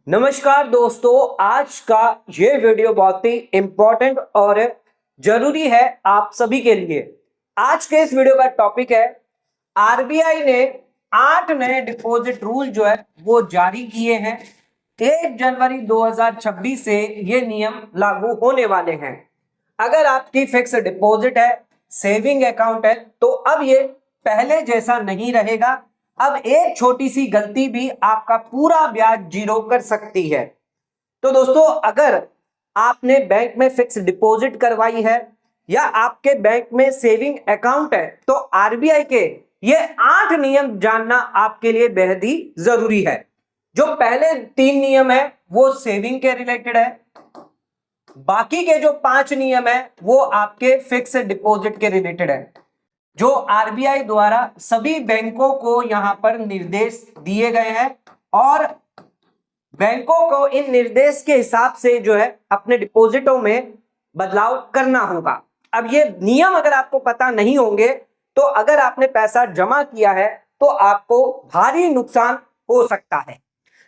नमस्कार दोस्तों, आज का ये वीडियो बहुत ही इंपॉर्टेंट और जरूरी है आप सभी के लिए। आज के इस वीडियो का टॉपिक है आरबीआई ने 8 नए डिपॉजिट रूल जो है वो जारी किए हैं। 1 जनवरी 2026 से ये नियम लागू होने वाले हैं। अगर आपकी फिक्स डिपॉजिट है, सेविंग अकाउंट है, तो अब ये पहले जैसा नहीं रहेगा। अब एक छोटी सी गलती भी आपका पूरा ब्याज जीरो कर सकती है। तो दोस्तों, अगर आपने बैंक में फिक्स डिपॉजिट करवाई है या आपके बैंक में सेविंग अकाउंट है, तो आरबीआई के ये 8 नियम जानना आपके लिए बेहद ही जरूरी है। जो पहले 3 नियम है वो सेविंग के रिलेटेड है, बाकी के जो 5 नियम है वो आपके फिक्स डिपॉजिट के रिलेटेड है, जो आरबीआई द्वारा सभी बैंकों को यहां पर निर्देश दिए गए हैं और बैंकों को इन निर्देश के हिसाब से जो है अपने डिपॉजिटों में बदलाव करना होगा। अब ये नियम अगर आपको पता नहीं होंगे तो अगर आपने पैसा जमा किया है तो आपको भारी नुकसान हो सकता है।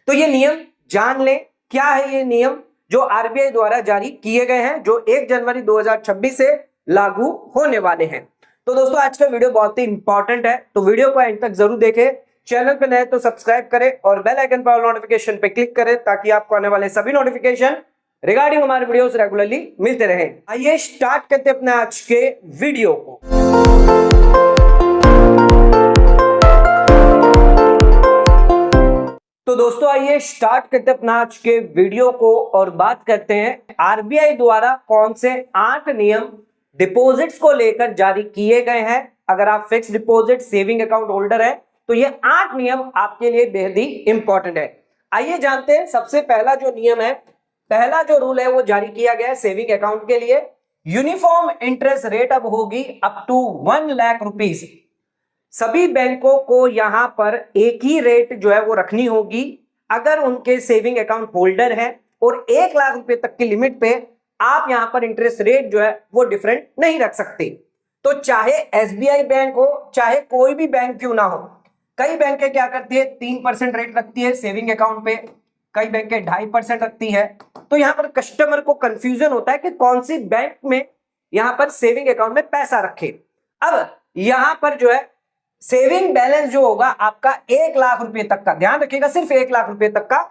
तो ये नियम जान लें। क्या है ये नियम जो आरबीआई द्वारा जारी किए गए हैं, जो 1 जनवरी 2026 से लागू होने वाले हैं। तो दोस्तों, आज का वीडियो बहुत ही इंपॉर्टेंट है, तो वीडियो को एंड तक जरूर देखें। चैनल पे नए तो सब्सक्राइब करें और बेल आइकन पर नोटिफिकेशन पे क्लिक करें ताकि आपको आने वाले सभी नोटिफिकेशन रिगार्डिंग हमारे वीडियोस रेगुलरली मिलते रहे। आइए स्टार्ट करते हैं अपने आज के वीडियो को। तो दोस्तों, आइए स्टार्ट करते हैं अपना आज के वीडियो को और बात करते हैं आरबीआई द्वारा कौन से 8 नियम डिपॉजिट्स को लेकर जारी किए गए हैं। अगर आप fix deposit saving account holder है तो ये 8 नियम आपके लिए बेहद ही इंपॉर्टेंट है। आइए जानते हैं। सबसे पहला जो नियम है, पहला जो रूल है वो जारी किया गया है सेविंग अकाउंट के लिए। यूनिफॉर्म इंटरेस्ट रेट अब होगी अप टू 1 लाख रुपीस। सभी बैंकों को यहां पर एक ही रेट जो है वो रखनी होगी अगर उनके सेविंग अकाउंट होल्डर है, और 1 लाख रुपए तक की लिमिट पे आप यहां पर इंटरेस्ट रेट जो है वो डिफरेंट नहीं रख सकते। तो चाहे एसबीआई बैंक हो, चाहे कोई भी बैंक क्यों ना हो, कई बैंकें क्या करती है 3% रेट रखती है सेविंग अकाउंट पे, कई बैंकें 2.5% रखती है। तो यहां पर कस्टमर को कंफ्यूजन होता है कि कौन सी बैंक में यहां पर सेविंग अकाउंट में पैसा रखे। अब यहां पर जो है सेविंग बैलेंस जो होगा आपका 1 लाख रुपए तक का, ध्यान रखिएगा, सिर्फ 1 लाख रुपए तक का,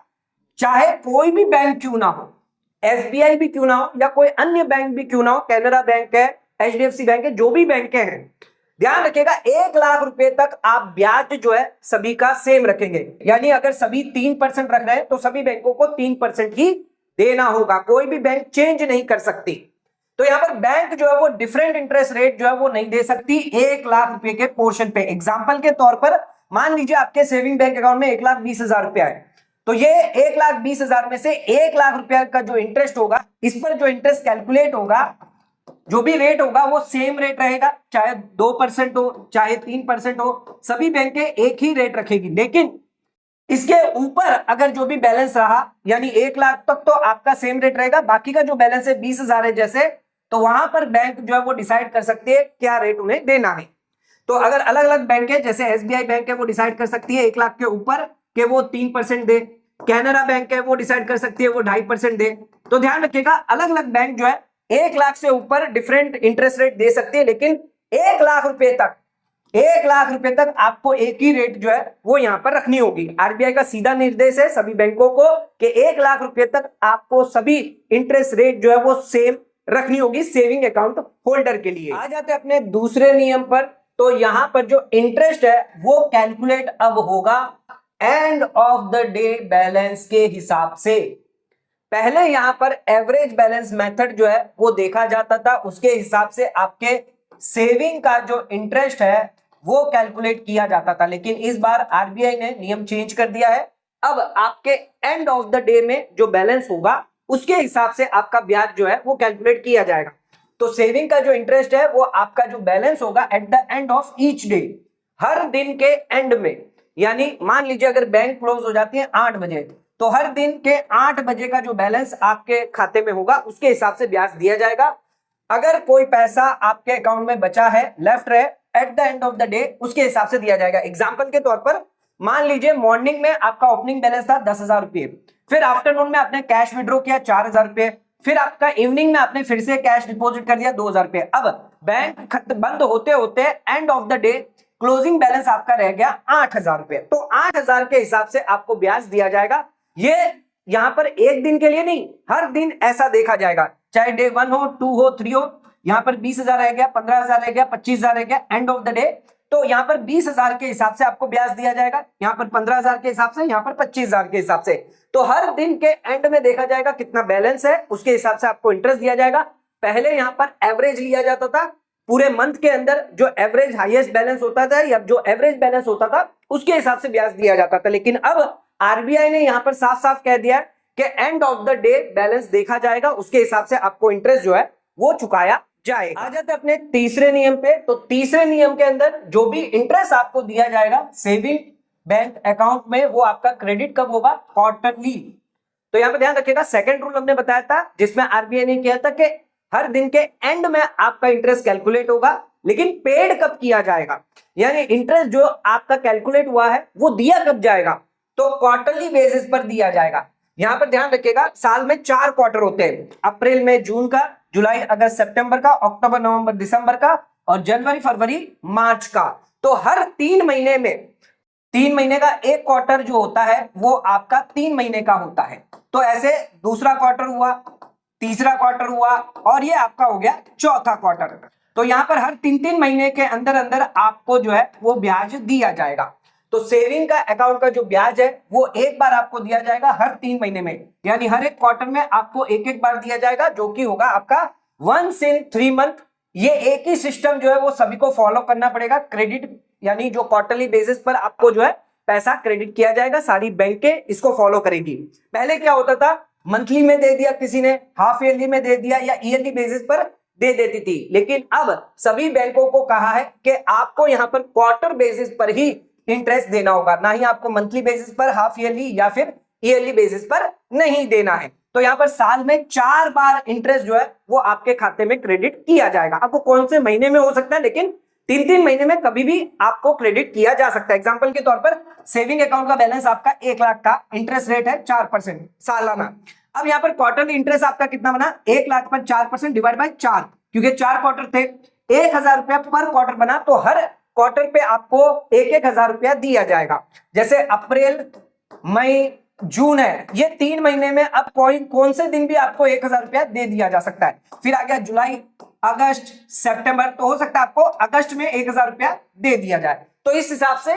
चाहे कोई भी बैंक क्यों ना हो, एसबीआई भी क्यों ना हो या कोई अन्य बैंक भी क्यों ना हो, कैनरा बैंक है, एचडीएफसी बैंक है, जो भी बैंक हैं, ध्यान रखिएगा 1 लाख रुपए तक आप ब्याज जो है सभी का सेम रखेंगे। यानी अगर सभी 3% रख रहे हैं तो सभी बैंकों को 3% ही देना होगा, कोई भी बैंक चेंज नहीं कर सकती। तो यहां पर बैंक जो है वो डिफरेंट इंटरेस्ट रेट जो है वो नहीं दे सकती 1 लाख रुपए के पोर्शन पे। एग्जाम्पल के तौर पर मान लीजिए आपके सेविंग बैंक अकाउंट में 1,20,000 रुपया है, तो ये 1,20,000 में से 1 लाख रुपया का जो इंटरेस्ट होगा, इस पर जो इंटरेस्ट कैलकुलेट होगा, जो भी रेट होगा वो सेम रेट रहेगा, चाहे 2% हो चाहे 3% हो, सभी बैंकें एक ही रेट रखेगी। लेकिन इसके ऊपर अगर जो भी बैलेंस रहा, यानी 1 लाख तक तो आपका सेम रेट रहेगा, बाकी का जो बैलेंस है 20,000 है जैसे, तो वहां पर बैंक जो है वो डिसाइड कर सकती है क्या रेट उन्हें देना है। तो अगर अलग अलग बैंक है, जैसे एसबीआई बैंक है वो डिसाइड कर सकती है 1 लाख के ऊपर के वो 3% दे, कैनरा बैंक है वो डिसाइड कर सकती है वो 2.5% दे। तो ध्यान रखिएगा अलग अलग बैंक जो है 1 लाख से ऊपर डिफरेंट इंटरेस्ट रेट दे सकती है, लेकिन 1 लाख रुपए तक, 1 लाख रुपए तक आपको एक ही रेट जो है वो यहां पर रखनी होगी। आरबीआई का सीधा निर्देश है सभी बैंकों को कि 1 लाख रुपए तक आपको सभी इंटरेस्ट रेट जो है वो सेम रखनी होगी सेविंग अकाउंट होल्डर के लिए। आ जाते हैं अपने दूसरे नियम पर। तो यहां पर जो इंटरेस्ट है वो कैलकुलेट अब होगा end of the day balance के हिसाब से। पहले यहां पर एवरेज बैलेंस मेथड जो है वो देखा जाता था, उसके हिसाब से आपके सेविंग का जो इंटरेस्ट है वो कैलकुलेट किया जाता था। लेकिन इस बार आरबीआई ने नियम चेंज कर दिया है। अब आपके एंड ऑफ द डे में जो बैलेंस होगा उसके हिसाब से आपका ब्याज जो है वो कैलकुलेट किया जाएगा। तो सेविंग का जो इंटरेस्ट है वो आपका जो बैलेंस होगा at the end of each day, हर दिन के एंड में। यानी मान लीजिए अगर बैंक क्लोज हो जाती है 8 बजे, तो हर दिन के 8 बजे का जो बैलेंस आपके खाते में होगा उसके हिसाब से ब्याज दिया जाएगा। अगर कोई पैसा आपके अकाउंट में बचा है, लेफ्ट रहे, eight the end of the day उसके हिसाब से दिया जाएगा। एग्जांपल के तौर पर मान लीजिए मॉर्निंग में आपका ओपनिंग बैलेंस था 10,000 रुपये, फिर आफ्टरनून में आपने कैश विड्रॉ किया 4000 रुपए, फिर आपका इवनिंग में आपने फिर से कैश डिपॉजिट कर दिया 2000 रुपए। अब बैंक बंद होते होते end of the day closing balance आपका रह गया 8000 रुपए। तो 8000 के हिसाब से आपको ब्याज दिया जाएगा। ये यहां पर एक दिन के लिए नहीं, हर दिन ऐसा देखा जाएगा, चाहे डे 1 हो, 2 हो, 3 हो। यहां पर 20,000 रह गया, 15,000 रह गया, 25,000 रह गया एंड ऑफ द डे। तो यहां पर 20,000 के हिसाब से आपको ब्याज दिया जाएगा, यहां पर 15,000 के हिसाब से, यहां पर 25,000 के हिसाब से। तो हर दिन के एंड में देखा जाएगा कितना बैलेंस है, उसके हिसाब से आपको इंटरेस्ट दिया जाएगा। पहले यहां पर एवरेज लिया जाता था, पूरे मंथ के अंदर जो एवरेज हाईएस्ट बैलेंस होता था या जो एवरेज बैलेंस होता था उसके हिसाब से ब्याज दिया जाता था। लेकिन अब आरबीआई ने यहां पर साफ साफ कह दिया कि end of the day balance देखा जाएगा, उसके हिसाब से आपको इंटरेस्ट जो है वो चुकाया जाएगा। आ जाते अपने तीसरे नियम पे। तो तीसरे नियम के अंदर जो भी इंटरेस्ट आपको दिया जाएगा सेविंग बैंक अकाउंट में, वो आपका क्रेडिट कब होगा? क्वार्टरली। तो यहां पे ध्यान रखिएगा, सेकंड रूल हमने बताया था जिसमें आरबीआई ने किया था कि हर दिन के एंड में आपका इंटरेस्ट कैलकुलेट होगा, लेकिन पेड कब किया जाएगा, यानी इंटरेस्ट जो आपका कैलकुलेट हुआ है वो दिया कब जाएगा? तो क्वार्टरली बेसिस पर दिया जाएगा। यहां पर ध्यान रखिएगा, साल में 4 क्वार्टर होते हैं, अप्रैल में जून का, जुलाई अगस्त सितंबर का, अक्टूबर नवंबर दिसंबर का और जनवरी फरवरी मार्च का। तो हर 3 महीने में 3 महीने का एक क्वार्टर जो होता है वो आपका 3 महीने का होता है। तो ऐसे दूसरा क्वार्टर हुआ, तीसरा क्वार्टर हुआ और ये आपका हो गया चौथा क्वार्टर। तो यहां पर हर 3-3 महीने के अंदर अंदर आपको जो है वो ब्याज दिया जाएगा। तो सेविंग का अकाउंट का जो ब्याज है वो एक बार आपको दिया जाएगा हर 3 महीने में, यानी हर एक क्वार्टर में आपको एक एक बार दिया जाएगा, जो कि होगा आपका वंस इन 3 मंथ। ये एक ही सिस्टम जो है वो सभी को फॉलो करना पड़ेगा। क्रेडिट यानी जो क्वार्टरली बेसिस पर आपको जो है पैसा क्रेडिट किया जाएगा, सारी बैंकें इसको फॉलो करेगी। पहले क्या होता था, मंथली में दे दिया किसी ने, हाफ ईयरली में दे दिया या ईयरली बेसिस पर दे देती थी। लेकिन अब सभी बैंकों को कहा है कि आपको यहां पर क्वार्टर बेसिस पर ही इंटरेस्ट देना होगा, ना ही आपको मंथली बेसिस पर, हाफ ईयरली या फिर ईयरली बेसिस पर नहीं देना है। तो यहां पर साल में 4 बार इंटरेस्ट जो है वो आपके खाते में क्रेडिट किया जाएगा। आपको कौन से महीने में हो सकता है, लेकिन 3-3 महीने में कभी भी आपको क्रेडिट किया जा सकता है। एग्जांपल के तौर पर सेविंग अकाउंट का बैलेंस आपका 1 लाख का, इंटरेस्ट रेट है 4% सालाना। अब यहाँ पर क्वार्टरली इंटरेस्ट आपका कितना बना? 1 लाख पर 4% डिवाइड बाय 4, क्योंकि 4 क्वार्टर थे, 1000 रुपया पर क्वार्टर बना। तो हर क्वार्टर पे आपको 1-1,000 रुपया दिया जाएगा। जैसे अप्रैल, मई, जून है, ये 3 महीने में अब कौन से दिन भी आपको 1,000 रुपया दे दिया जा सकता है। फिर आ गया जुलाई, अगस्त, सितंबर, तो हो सकता है आपको अगस्त में 1,000 रुपया दे दिया जाए। तो इस हिसाब से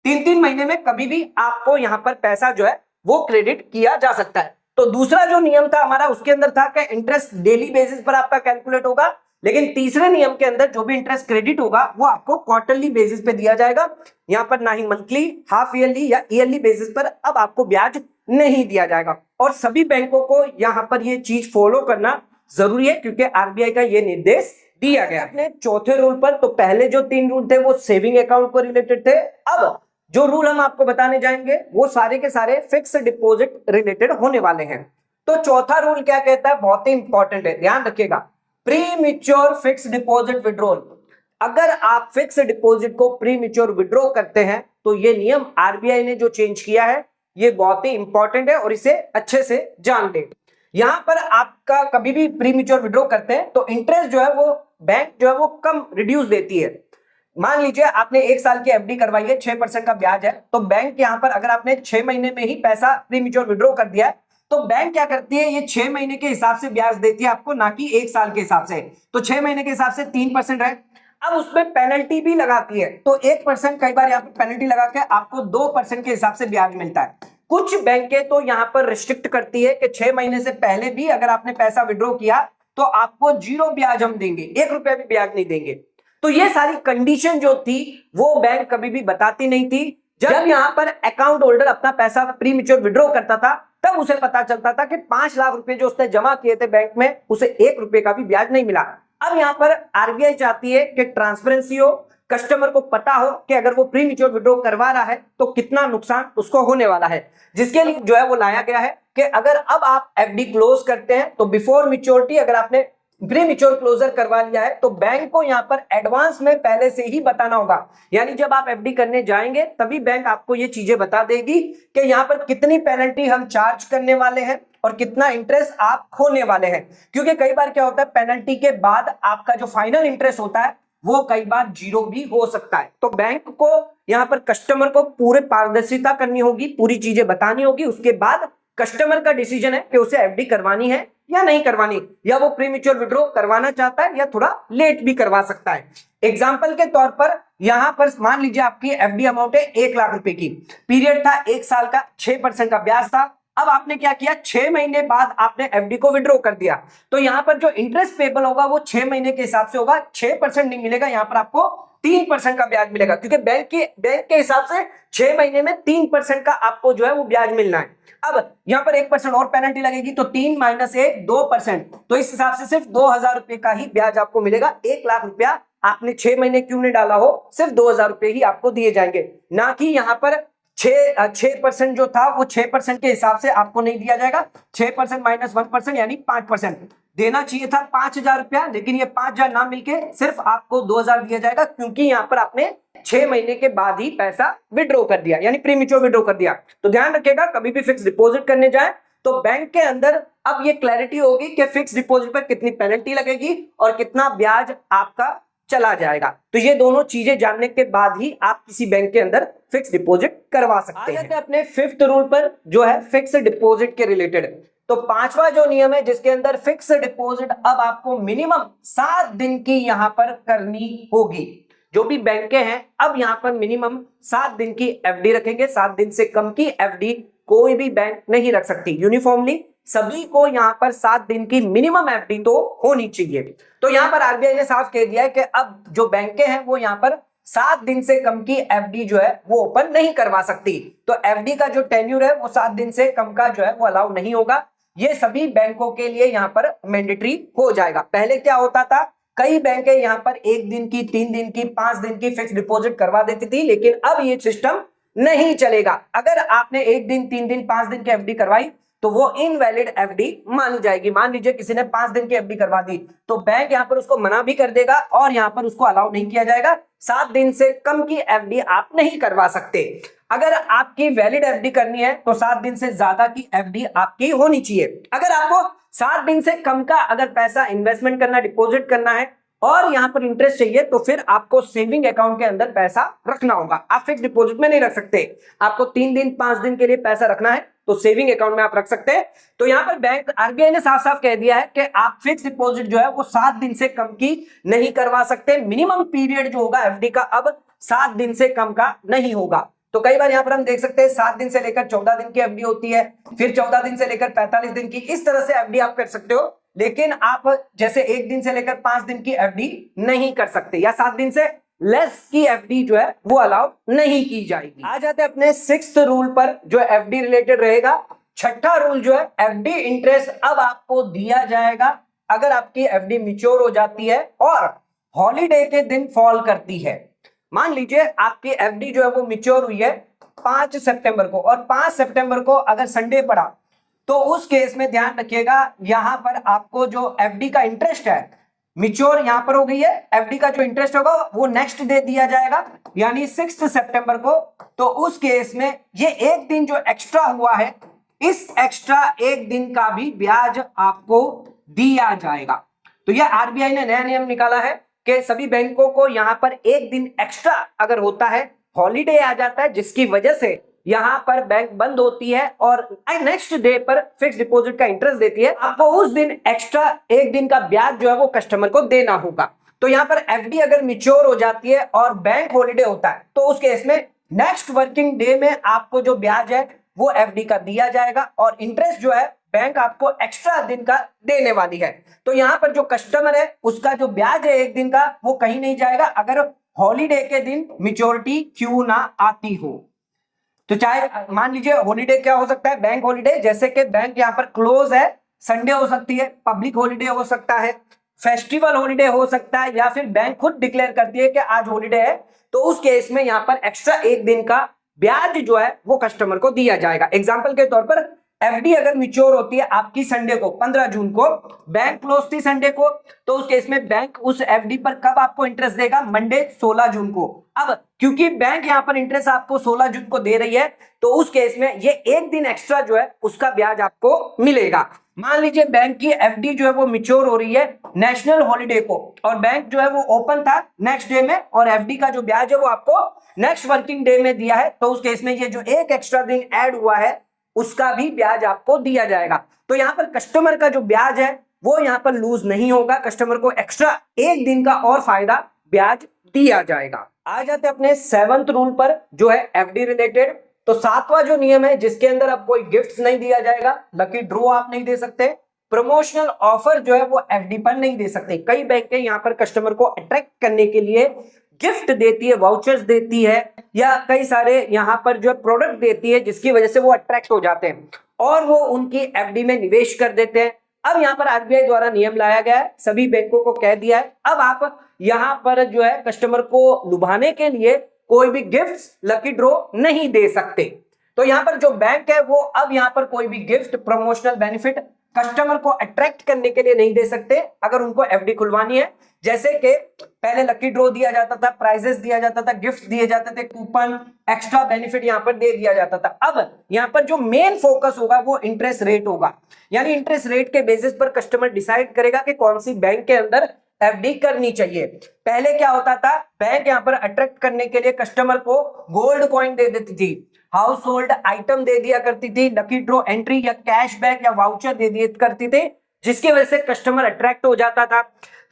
3-3 महीने में कभी भी आपको यहां पर पैसा जो है वो क्रेडिट किया जा सकता है। तो दूसरा जो नियम था हमारा उसके अंदर था कि इंटरेस्ट डेली बेसिस पर आपका कैलकुलेट होगा, लेकिन तीसरे नियम के अंदर जो भी इंटरेस्ट क्रेडिट होगा वो आपको क्वार्टरली बेसिस पे दिया जाएगा। यहां पर ना ही मंथली, हाफ ईयरली या ईयरली बेसिस पर अब आपको ब्याज नहीं दिया जाएगा। और सभी बैंकों को यहां पर ये चीज फॉलो करना जरूरी है, क्योंकि आरबीआई का ये निर्देश दिया गया अपने चौथे रूल पर। तो पहले जो 3 रूल थे वो सेविंग अकाउंट को रिलेटेड थे। अब जो रूल हम आपको बताने जाएंगे वो सारे के सारे फिक्स डिपॉजिट रिलेटेड होने वाले हैं। तो चौथा रूल क्या कहता है, बहुत ही इंपॉर्टेंट है, ध्यान रखिएगा। Pre mature fix deposit withdrawal. अगर आप फिक्स डिपॉजिट को प्री मैच्योर विड्रॉ करते हैं तो ये नियम आरबीआई ने जो चेंज किया है ये बहुत ही इंपॉर्टेंट है और इसे अच्छे से जान लें। यहां पर आपका कभी भी प्री मैच्योर विड्रॉ करते हैं तो इंटरेस्ट जो है वो बैंक जो है वो कम रिड्यूस देती है। मान लीजिए आपने 1 साल की एफडी करवाई है, 6% का ब्याज है, तो बैंक यहां पर अगर आपने 6 महीने में ही पैसा प्री मैच्योर विड्रॉ कर दिया है तो बैंक क्या करती है, ये 6 महीने के हिसाब से ब्याज देती है आपको, ना कि 1 साल के हिसाब से। तो 6 महीने के हिसाब से 3% है। अब उसमें पेनल्टी भी लगाती है, तो 1% कई बार यहाँ पे पेनल्टी लगा के आपको 2% के हिसाब से ब्याज मिलता है। कुछ बैंकें तो यहाँ पर रिस्ट्रिक्ट करती है कि 6 महीने से पहले भी अगर आपने पैसा विड्रॉ किया तो आपको 0 ब्याज हम देंगे, 1 रुपया भी ब्याज नहीं देंगे। तो ये सारी कंडीशन जो थी वो बैंक कभी भी बताती नहीं थी। जब यहाँ पर अकाउंट होल्डर अपना पैसा प्री मैच्योर विड्रॉ करता था तब उसे पता चलता था कि 5 लाख रुपए जो उसने जमा किए थे बैंक में उसे 1 रुपए का भी ब्याज नहीं मिला। अब यहाँ पर आरबीआई चाहती है कि ट्रांसपेरेंसी हो, कस्टमर को पता हो कि अगर वो प्री मैच्योर विड्रॉ करवा रहा है तो कितना नुकसान उसको होने वाला है। जिसके लिए जो है वो लाया गया है कि अगर अब आप एफडी क्लोज करते हैं तो बिफोर मैच्योरिटी अगर आपने प्री मैच्योर क्लोजर करवा लिया है तो बैंक को यहाँ पर एडवांस में पहले से ही बताना होगा। यानी जब आप एफडी करने जाएंगे तभी बैंक आपको ये चीजें बता देगी कि यहाँ पर कितनी पेनल्टी हम चार्ज करने वाले हैं और कितना इंटरेस्ट आप खोने वाले हैं। क्योंकि कई बार क्या होता है, पेनल्टी के बाद आपका जो फाइनल इंटरेस्ट होता है वो कई बार जीरो भी हो सकता है। तो बैंक को यहाँ पर कस्टमर को पूरे पारदर्शिता करनी होगी, पूरी चीजें बतानी होगी। उसके बाद कस्टमर का डिसीजन है कि उसे एफडी करवानी है या नहीं करवानी, या वो प्रीमेच्योर विड्रॉ करवाना चाहता है या थोड़ा लेट भी करवा सकता है। एग्जाम्पल के तौर पर यहां पर मान लीजिए आपकी एफडी अमाउंट है 1 लाख रुपए की, पीरियड था 1 साल का, 6% का ब्याज था। अब आपने क्या किया, 6 महीने बाद आपने एफडी को विड्रॉ कर दिया, तो यहां पर जो इंटरेस्ट पेबल होगा वो 6 महीने के हिसाब से होगा, 6% नहीं मिलेगा, यहां पर आपको 3% का ब्याज मिलेगा। क्योंकि बैंक के हिसाब से 6 महीने में 3% का आपको जो है वो ब्याज मिलना है। अब यहां पर 1% और पेनल्टी लगेगी, तो 3 - 1 2%, तो इस हिसाब से सिर्फ 2000 रुपए का ही ब्याज आपको मिलेगा। 1 लाख रुपया आपने 6 महीने क्यों नहीं डाला हो, सिर्फ 2000 रुपए ही आपको दिए जाएंगे, ना कि यहां पर 6% जो था वो 6% के हिसाब से आपको नहीं दिया जाएगा। 6% - 1% यानी 5% देना चाहिए था 5000 रुपया, लेकिन ये 5000 ना मिलके सिर्फ आपको 2000 दिया जाएगा, क्योंकि यहां पर आपने 6 महीने के बाद ही पैसा विड्रॉ कर दिया, यानी प्रीमेच्योर विड्रॉ कर दिया। तो ध्यान रखिएगा, कभी भी फिक्स डिपॉजिट करने जाए तो बैंक के अंदर अब ये क्लैरिटी होगी कि फिक्स डिपॉजिट पर कितनी पेनल्टी लगेगी और कितना ब्याज आपका चला जाएगा। तो ये दोनों चीजें जानने के बाद ही आप किसी बैंक के अंदर फिक्स डिपॉजिट करवा सकते हैं। अपने 5th रूल पर जो है फिक्स डिपॉजिट के रिलेटेड, तो 5वां जो नियम है जिसके अंदर फिक्स डिपॉजिट अब आपको मिनिमम 7 दिन की यहां पर करनी होगी। जो भी बैंकें हैं अब यहां पर मिनिमम 7 दिन की एफडी रखेंगे, 7 दिन से कम की एफडी कोई भी बैंक नहीं रख सकती। यूनिफॉर्मली सभी को यहां पर 7 दिन की मिनिमम एफडी तो होनी चाहिए। तो यहां पर आरबीआई ने साफ कह दिया है कि अब जो बैंकें हैं वो यहां पर 7 दिन से कम की एफडी जो है वो ओपन नहीं करवा सकती। तो एफडी का जो टेन्यूर है वो 7 दिन से कम का जो है वो अलाउ नहीं होगा। ये सभी बैंकों के लिए यहां पर मैंडेटरी हो जाएगा। पहले क्या होता था, कई बैंकें यहां पर 1 दिन की, 3 दिन की, 5 दिन की फिक्स डिपॉजिट करवा देती थी, लेकिन अब ये सिस्टम नहीं चलेगा। अगर आपने 1 दिन, 3 दिन, 5 दिन की एफडी करवाई तो वो इनवैलिड एफडी मानी जाएगी। मान लीजिए किसी ने 5 दिन की एफडी करवा दी तो बैंक यहां पर उसको मना भी कर देगा और यहां पर उसको अलाउ नहीं किया जाएगा। 7 दिन से कम की एफडी आप नहीं करवा सकते। अगर आपकी वैलिड एफडी करनी है तो 7 दिन से ज्यादा की एफडी आपकी होनी चाहिए। अगर आपको 7 दिन से कम का अगर पैसा इन्वेस्टमेंट करना, डिपॉजिट करना है और यहां पर इंटरेस्ट चाहिए तो फिर आपको सेविंग अकाउंट के अंदर पैसा रखना होगा। आप फिक्स डिपॉजिट में नहीं रख सकते। आपको 3 दिन, 5 दिन के लिए पैसा रखना है तो सेविंग अकाउंट में आप रख सकते हैं। तो यहां पर बैंक आरबीआई ने साफ साफ कह दिया है कि आप फिक्स डिपॉजिट जो है वो 7 दिन से कम की नहीं करवा सकते। मिनिमम पीरियड जो होगा एफडी का अब 7 दिन से कम का नहीं होगा। तो कई बार यहां पर हम देख सकते हैं 7 दिन से लेकर 14 दिन की एफडी होती है, फिर 14 दिन से लेकर 45 दिन की, इस तरह से एफडी आप कर सकते हो। लेकिन आप जैसे 1 दिन से लेकर 5 दिन की एफडी नहीं कर सकते, या 7 दिन से लेस की एफडी जो है वो अलाउ नहीं की जाएगी। आ जाते हैं अपने 6th रूल पर जो एफडी रिलेटेड रहेगा। 6ठा रूल जो है एफडी इंटरेस्ट अब आपको दिया जाएगा अगर आपकी एफडी मैच्योर हो जाती है और हॉलीडे के दिन फॉल करती है। मान लीजिए आपकी एफडी जो है वो मैच्योर हुई है 5 सितंबर को और 5 सितंबर को अगर संडे पड़ा तो उस केस में ध्यान रखिएगा यहां पर आपको जो एफडी का इंटरेस्ट है मैच्योर यहां पर हो गई है, एफडी का जो इंटरेस्ट होगा वो नेक्स्ट डे दिया जाएगा यानी 6 सितंबर को। तो उस केस में ये 1 दिन जो एक्स्ट्रा हुआ है, इस एक्स्ट्रा 1 दिन का भी ब्याज आपको दिया जाएगा। तो यह आरबीआई ने नया नियम निकाला है कि सभी बैंकों को यहां पर 1 दिन एक्स्ट्रा अगर होता है, हॉलीडे आ जाता है जिसकी वजह से यहां पर बैंक बंद होती है और नेक्स्ट डे पर फिक्स डिपॉजिट का इंटरेस्ट देती है, आपको उस दिन एक्स्ट्रा 1 दिन का ब्याज जो है वो कस्टमर को देना होगा। तो यहां पर एफडी अगर मैच्योर हो जाती है और बैंक हॉलीडे होता है तो उस केस में नेक्स्ट वर्किंग डे में आपको जो ब्याज है वो एफडी का दिया जाएगा और इंटरेस्ट जो है बैंक आपको एक्स्ट्रा दिन का देने वाली है। तो यहां पर जो कस्टमर है उसका जो ब्याज है 1 दिन का वो कहीं नहीं जाएगा अगर हॉलीडे के दिन मैच्योरिटी क्यों ना आती हो। तो चाहे मान लीजिए हॉलीडे क्या हो सकता है, बैंक हॉलीडे, जैसे कि बैंक यहां पर क्लोज है, संडे हो सकती है, पब्लिक हॉलीडे हो सकता है, फेस्टिवल हॉलीडे हो सकता है, या फिर बैंक खुद डिक्लेयर करती है कि आज हॉलीडे है तो उस केस में यहां पर एक्स्ट्रा 1 दिन का ब्याज जो है वो कस्टमर को दिया जाएगा। एग्जाम्पल के तौर पर एफडी अगर मैच्योर होती है आपकी संडे को 15 जून को, बैंक क्लोज थी संडे को, तो उस केस में बैंक उस एफडी पर कब आपको इंटरेस्ट देगा? मंडे 16 जून को। अब क्योंकि बैंक यहां पर इंटरेस्ट आपको 16 जून को दे रही है, तो उस केस में ये एक दिन एक्स्ट्रा जो है उसका ब्याज आपको मिलेगा। मान लीजिए बैंक की एफडी जो है वो मैच्योर हो रही है नेशनल हॉलिडे को, और बैंक जो है वो ओपन था नेक्स्ट डे में, और एफडी का जो ब्याज है वो आपको नेक्स्ट वर्किंग डे में दिया है, तो उस केस में ये जो एक एक्स्ट्रा दिन ऐड हुआ है उसका भी ब्याज आपको दिया जाएगा। तो यहां पर कस्टमर का जो ब्याज है वो यहां पर लूज नहीं होगा, कस्टमर को एक्स्ट्रा एक दिन का और फायदा ब्याज दिया जाएगा। आ जाते अपने 7th रूल पर जो है एफडी रिलेटेड। तो 7वां जो नियम है जिसके अंदर अब कोई गिफ्ट्स नहीं दिया जाएगा, लकी ड्रॉ आप नहीं दे सकते, प्रमोशनल ऑफर जो है वो एफडी पर नहीं दे सकते। कई बैंकें यहां पर कस्टमर को अट्रैक्ट करने के लिए गिफ्ट देती है, वाउचर्स देती है, या कई सारे यहां पर जो है प्रोडक्ट देती है जिसकी वजह से वो अट्रैक्ट हो जाते हैं और वो उनकी एफडी में निवेश कर देते हैं। अब यहां पर आरबीआई द्वारा नियम लाया गया है, सभी बैंकों को कह दिया है अब आप यहां पर जो है कस्टमर को लुभाने के लिए कोई भी गिफ्ट्स, लकी ड्रॉ नहीं दे सकते। तो यहां पर जो बैंक है वो अब यहां पर कोई भी गिफ्ट, प्रमोशनल बेनिफिट कस्टमर को अट्रैक्ट करने के लिए नहीं दे सकते अगर उनको एफडी खुलवानी है। जैसे कि पहले लकी ड्रॉ दिया जाता था, प्राइजेस दिया जाता था, गिफ्ट दिए जाते थे, कूपन, एक्स्ट्रा बेनिफिट यहां पर दे दिया जाता था। अब यहां पर जो मेन फोकस होगा वो इंटरेस्ट रेट होगा, यानी इंटरेस्ट रेट के बेसिस पर कस्टमर डिसाइड करेगा कि कौन सी बैंक के अंदर एफडी करनी चाहिए। पहले क्या होता था, बैंक यहां पर अट्रैक्ट करने के लिए कस्टमर को गोल्ड कॉइन दे देती थी, हाउस होल्ड आइटम दे दिया करती थी, लकी ड्रॉ एंट्री या कैशबैक या वाउचर दे दिया करती थी, जिसकी वजह से कस्टमर अट्रैक्ट हो जाता था।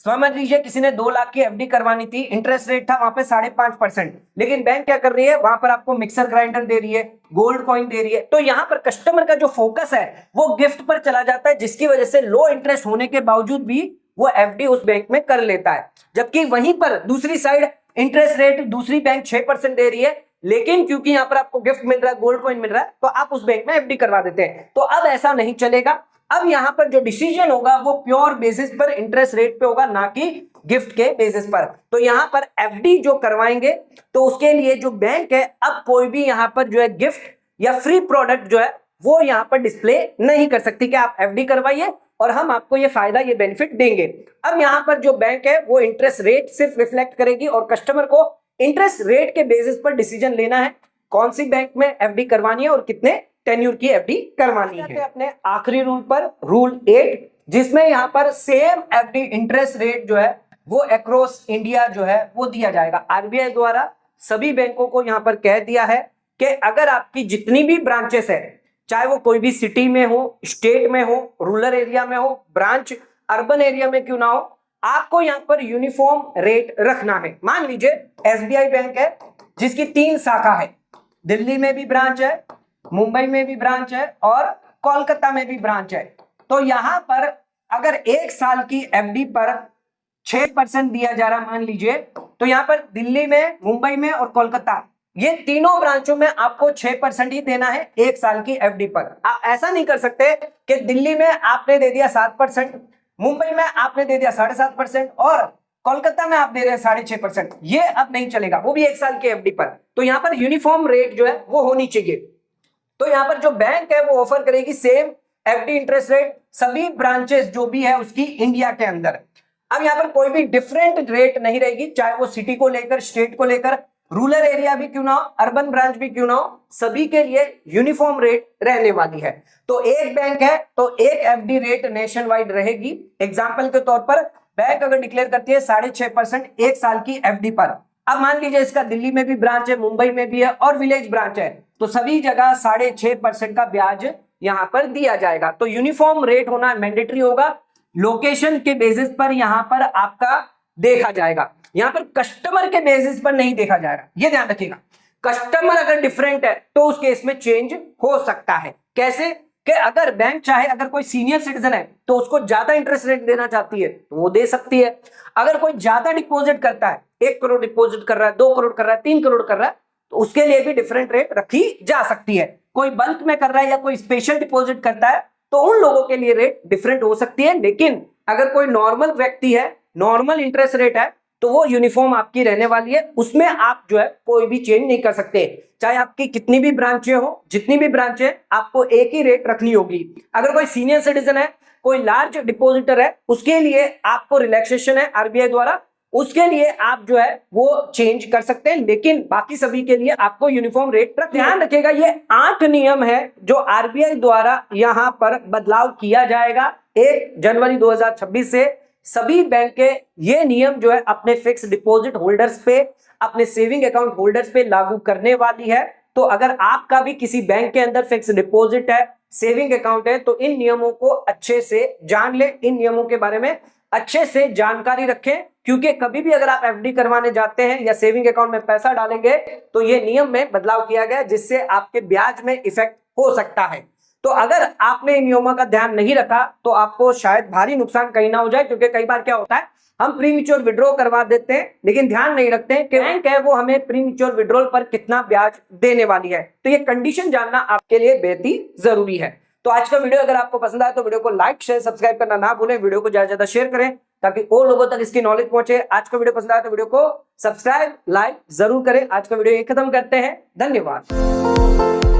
समझ लीजिए किसी ने 2 लाख की एफडी करवानी थी, इंटरेस्ट रेट था वहां पे 5.5%, लेकिन बैंक क्या कर रही है, वहां पर आपको मिक्सर ग्राइंडर दे रही है, गोल्ड कॉइन दे रही है। तो यहां पर कस्टमर का जो फोकस है वो गिफ्ट पर चला जाता है, जिसकी वजह से लो इंटरेस्ट होने के बावजूद भी वो एफडी उस बैंक में कर लेता है। जबकि वहीं पर दूसरी साइड इंटरेस्ट रेट दूसरी बैंक 6% दे रही है, लेकिन क्योंकि यहां पर आपको गिफ्ट मिल रहा है, गोल्ड कॉइन मिल रहा है, तो आप उस बैंक में एफडी करवा देते हैं। तो अब ऐसा नहीं चलेगा, अब यहां पर जो डिसीजन होगा वो प्योर बेसिस पर इंटरेस्ट रेट पे होगा, ना कि गिफ्ट के बेसिस पर। तो यहां पर एफडी जो करवाएंगे तो उसके लिए जो बैंक है अब कोई भी यहां पर जो है गिफ्ट या फ्री प्रोडक्ट जो है वो यहां पर डिस्प्ले नहीं कर सकती कि आप एफडी करवाइए और हम आपको ये फायदा, ये बेनिफिट देंगे। अब यहां पर जो बैंक है वो इंटरेस्ट रेट सिर्फ रिफ्लेक्ट करेगी और कस्टमर को इंटरेस्ट रेट के बेसिस पर डिसीजन लेना है कौन सी बैंक में एफडी करवानी है और कितने टेन्यूर की एफडी करवानी है। अपने आखिरी रूल पर, रूल 8, जिसमें यहां पर सेम एफडी इंटरेस्ट रेट जो है वो अक्रॉस इंडिया जो है वो दिया जाएगा। आरबीआई द्वारा सभी बैंकों को यहां पर कह दिया है कि अगर आपकी जितनी भी ब्रांचेस है, चाहे वो कोई भी सिटी में हो, स्टेट में हो, रूरल एरिया में हो, ब्रांच अर्बन एरिया में क्यों ना हो, आपको यहां पर यूनिफॉर्म रेट रखना है। मान लीजिए एसबीआई बैंक है जिसकी 3 शाखा है, दिल्ली में भी ब्रांच है, मुंबई में भी ब्रांच है और कोलकाता में भी ब्रांच है। तो यहां पर अगर 1 साल की एफडी पर 6% दिया जा रहा मान लीजिए, तो यहां पर दिल्ली में, मुंबई में और कोलकाता, ये तीनों ब्रांचों में आपको 6% ही देना है 1 साल की एफडी पर। आप ऐसा नहीं कर सकते कि दिल्ली में आपने दे दिया 7%, मुंबई में आपने दे दिया 7.5% और कोलकाता में आप दे रहे हैं 6.5%। ये अब नहीं चलेगा, वो भी 1 साल की एफडी पर। तो यहां पर यूनिफॉर्म रेट जो है वो होनी चाहिए। तो यहां पर जो बैंक है वो ऑफर करेगी सेम एफडी इंटरेस्ट रेट सभी ब्रांचेस जो भी है उसकी इंडिया के अंदर। अब यहां पर कोई भी डिफरेंट रेट नहीं रहेगी, चाहे वो सिटी को लेकर, स्टेट को लेकर, रूरल एरिया भी क्यों ना हो, अर्बन ब्रांच भी क्यों ना हो, सभी के लिए यूनिफॉर्म रेट रहने वाली है। तो एक बैंक है तो एक एफडी रेट नेशन वाइड रहेगी। एग्जाम्पल के तौर पर बैंक अगर डिक्लेयर करती है 6.5% 1 साल की एफडी पर, अब मान लीजिए इसका दिल्ली में भी ब्रांच है, मुंबई में भी है और विलेज ब्रांच है, तो सभी जगह 6.5% का ब्याज यहां पर दिया जाएगा। तो यूनिफॉर्म रेट होना मैंडेटरी होगा, लोकेशन के बेसिस पर यहां पर आपका देखा जाएगा, यहां पर कस्टमर के बेसिस पर नहीं देखा जाएगा, ये ध्यान रखिएगा। कस्टमर अगर डिफरेंट है तो उस केस में चेंज हो सकता है। कैसे कि अगर बैंक चाहे, अगर कोई सीनियर सिटीजन है तो उसको ज्यादा इंटरेस्ट रेट देना चाहती है तो वो दे सकती है। अगर कोई ज्यादा डिपॉजिट करता है, 1 करोड़ डिपॉजिट कर रहा है, 2 करोड़ कर रहा है, 3 करोड़ कर रहा है, तो उसके लिए भी डिफरेंट रेट रखी जा सकती है। कोई बल्क में कर रहा है या कोई स्पेशल डिपॉजिट करता है तो उन लोगों के लिए रेट डिफरेंट हो सकती है। लेकिन अगर कोई नॉर्मल व्यक्ति है, नॉर्मल इंटरेस्ट रेट है, तो वो यूनिफॉर्म आपकी रहने वाली है, उसमें आप जो है कोई भी चेंज नहीं कर सकते। चाहे आपकी कितनी भी ब्रांचें हो, जितनी भी ब्रांचें, आपको एक ही रेट रखनी होगी। अगर कोई सीनियर सिटीजन है, कोई लार्ज डिपॉजिटर है, उसके लिए आपको रिलैक्सेशन है आरबीआई द्वारा, उसके लिए आप जो है वो चेंज कर सकते हैं, लेकिन बाकी सभी के लिए आपको यूनिफॉर्म रेट रख। ध्यान रखिएगा, ये 8 नियम है जो आरबीआई द्वारा यहां पर बदलाव किया जाएगा 1 जनवरी 2026 से। सभी बैंक के ये नियम जो है अपने फिक्स डिपॉजिट होल्डर्स पे, अपने सेविंग अकाउंट होल्डर्स पे लागू करने वाली है। तो अगर आपका भी किसी बैंक के अंदर फिक्स डिपॉजिट है, सेविंग अकाउंट है, तो इन नियमों को अच्छे से जान ले, इन नियमों के बारे में अच्छे से जानकारी रखें, क्योंकि कभी भी अगर आप एफडी करवाने जाते हैं या सेविंग अकाउंट में पैसा डालेंगे तो ये नियम में बदलाव किया गया, जिससे आपके ब्याज में इफेक्ट हो सकता है। तो अगर आपने इन नियमों का ध्यान नहीं रखा तो आपको शायद भारी नुकसान कहीं ना हो जाए, क्योंकि कई बार क्या होता है, हम प्रीमेच्योर विड्रॉ करवा देते हैं लेकिन ध्यान नहीं रखते हैं कि बैंक है वो हमें प्रीमेच्योर विड्रॉल पर कितना ब्याज देने वाली है। तो ये कंडीशन जानना आपके लिए बेहद ही जरूरी है। तो आज का वीडियो अगर आपको पसंद आया तो वीडियो को लाइक शेयर सब्सक्राइब करना ना भूलें, वीडियो को ज्यादा से ज्यादा शेयर करें ताकि और लोगों तक इसकी नॉलेज पहुंचे। आज का वीडियो पसंद आया तो वीडियो को सब्सक्राइब लाइक जरूर करें। आज का वीडियो यहीं खत्म करते हैं, धन्यवाद।